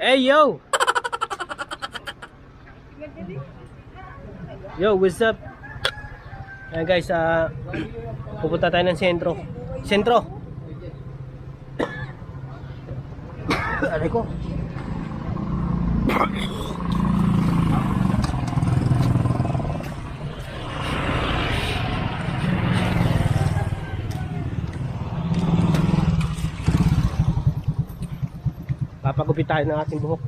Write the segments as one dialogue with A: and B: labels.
A: Hey yo! Yo, what's up? Ayan guys, pupunta tayo ng sentro. Sentro! Aray ko. Papagupit tayo ng ating buhok.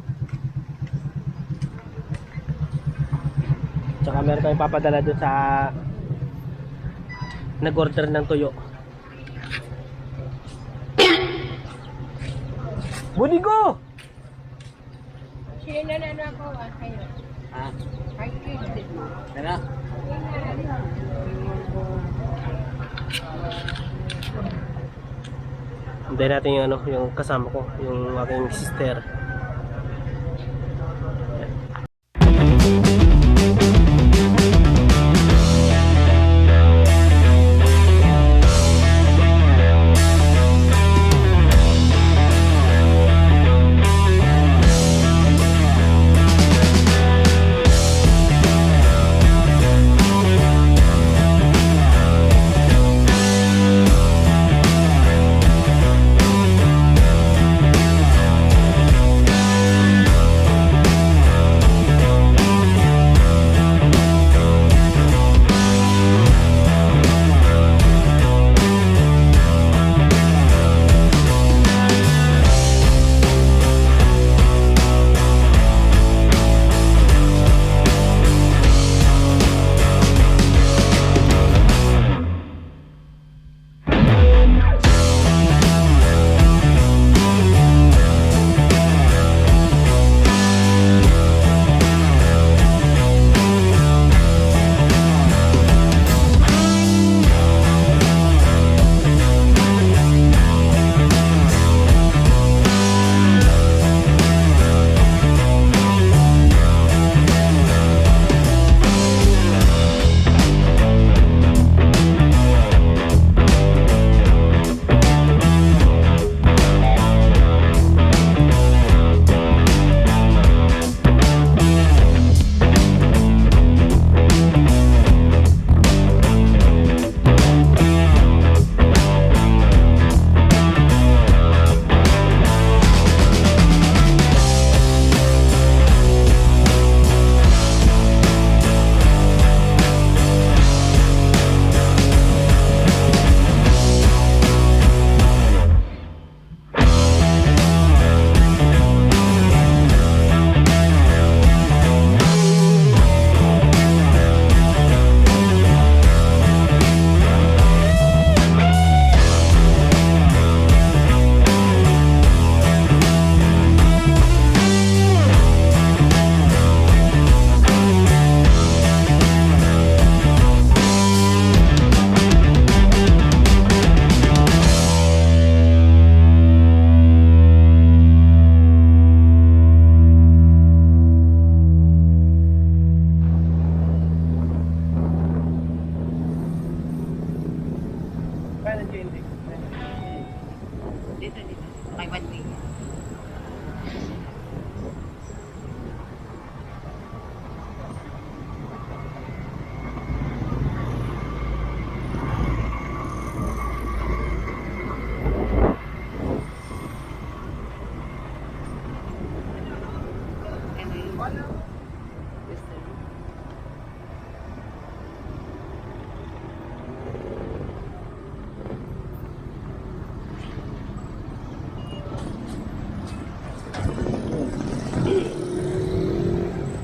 A: Tsaka meron tayong papadala doon sa nag-order ng tuyo. Budigo!
B: Sino na ako kayo?
A: Ah,
B: Ay, kids.
A: tara. Hintayin natin yung yung kasama ko, yung aking sister.
B: Dito. Kay one way.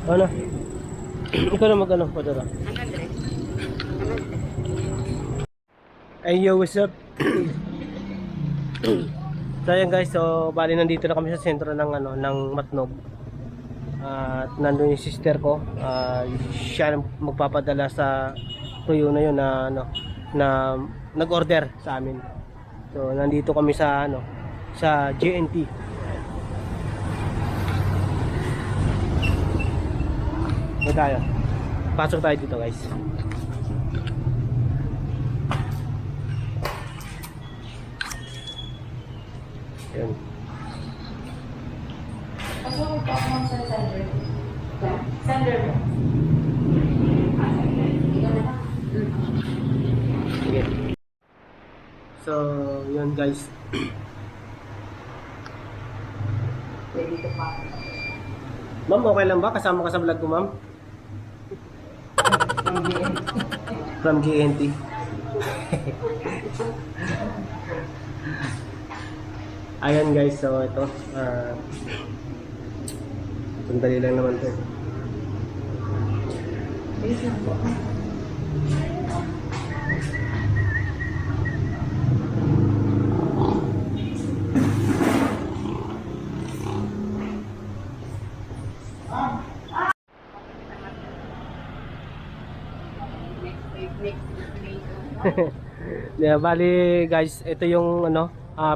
A: Ano? Ikaw na mag-ano, padala. Hey yo, what's up? So ayan guys, so bali nandito na kami sa sentro ng ng Matnog. At nandun yung sister ko. Siya magpapadala sa tuyo na yun na na nag-order sa amin. So nandito kami sa sa JNT. Tayo. Pasok tayo dito, guys. Ayun. Sige. So, yun guys. Ma'am, okay lang ba? Kasama ka sa vlog ko, ma'am? From GNT. Ayan guys, so ito. Sandali lang naman ito. Yeah, bali guys, ito yung ano,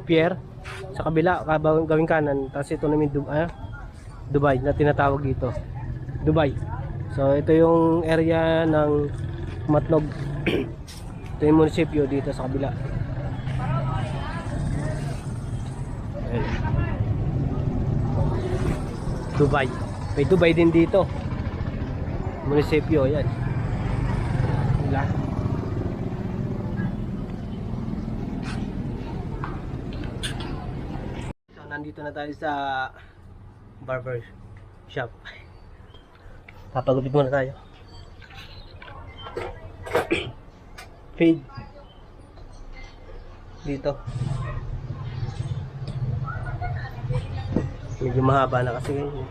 A: pier sa kabila, gawing kanan. Tapos ito namin Dubai na tinatawag dito. Dubai. So ito yung area ng Matnog. Ito yung munisipyo dito sa kabila. Ayan. Dubai. May Dubai din dito. Munisipyo, yan. Wala. So nandito na tayo sa barber shop. Papagupit muna tayo. Fade dito. Medyo mahaba na kasi ngayon.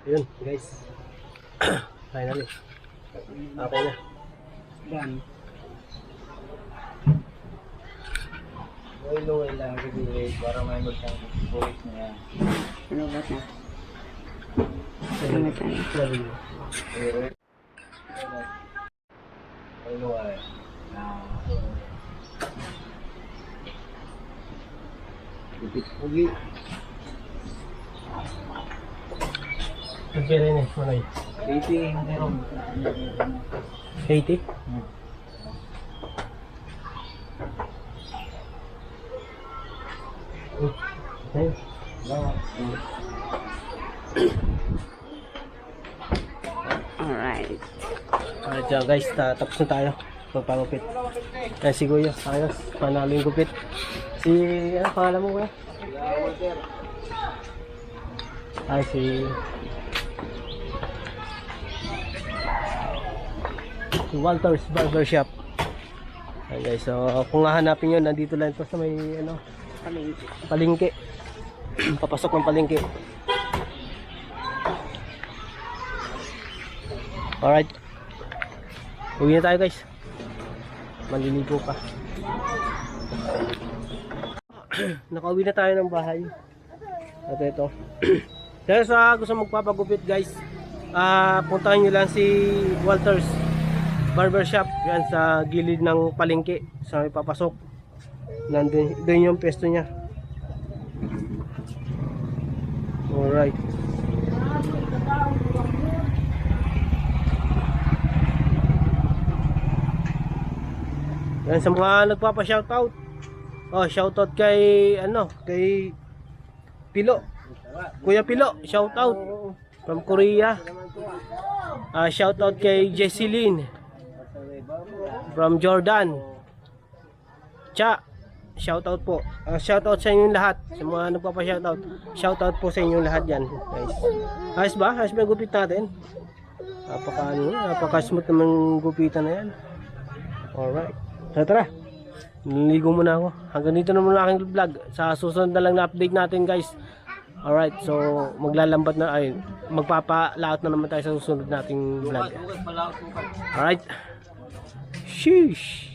A: Ayun guys. Finally. Okay na. Done. Oilo lang kasi para may magkang voice niya.
B: Ano ba ito?
A: Ano ba ito? Oilo ay. Pugi. Pagkira yun eh, manay. 80 meron. 80? Ayun.
B: Alright.
A: Alright so guys, tapos na tayo. Magpagupit. Ayan si Kuya, ayos. Panalo yung gupit. Si, ano pangalan mo Kuya? Ay si Walter's Barbershop. Ayan guys, so kung hahanapin nyo, nandito lang ito sa may ano, palengke. Papasok ng palengke. Alright, uwi na tayo guys. Maliligo pa. Nakauwi na tayo ng bahay. At ito. Kaya sa gusto magpapagupit guys, puntahan nyo lang si Walter's Barbershop. Yan sa gilid ng palengke. Sa may papasok. Nandun, doon yung pesto niya. Alright. Yan sa mga nagpapa-shoutout. Oh, shoutout kay ano, kay Pilo. Kuya Pilo, shoutout from Korea. Shoutout kay Jesseline from Jordan. Cha, shoutout po. Shoutout sa inyong lahat, sa mga nagpapa-shoutout. Shoutout po sa inyong lahat yan, guys. Ayos ba? Ayos ba yung gupit natin? Napaka-smooth naman gupitan na yan. Alright. So tara, naligo muna ako. Hanggang dito na muna aking vlog. Sa susunod na lang na update natin guys. Alright, so maglalambat na, ay magpapalaot na naman tayo sa susunod nating vlog. Alright. Sheesh.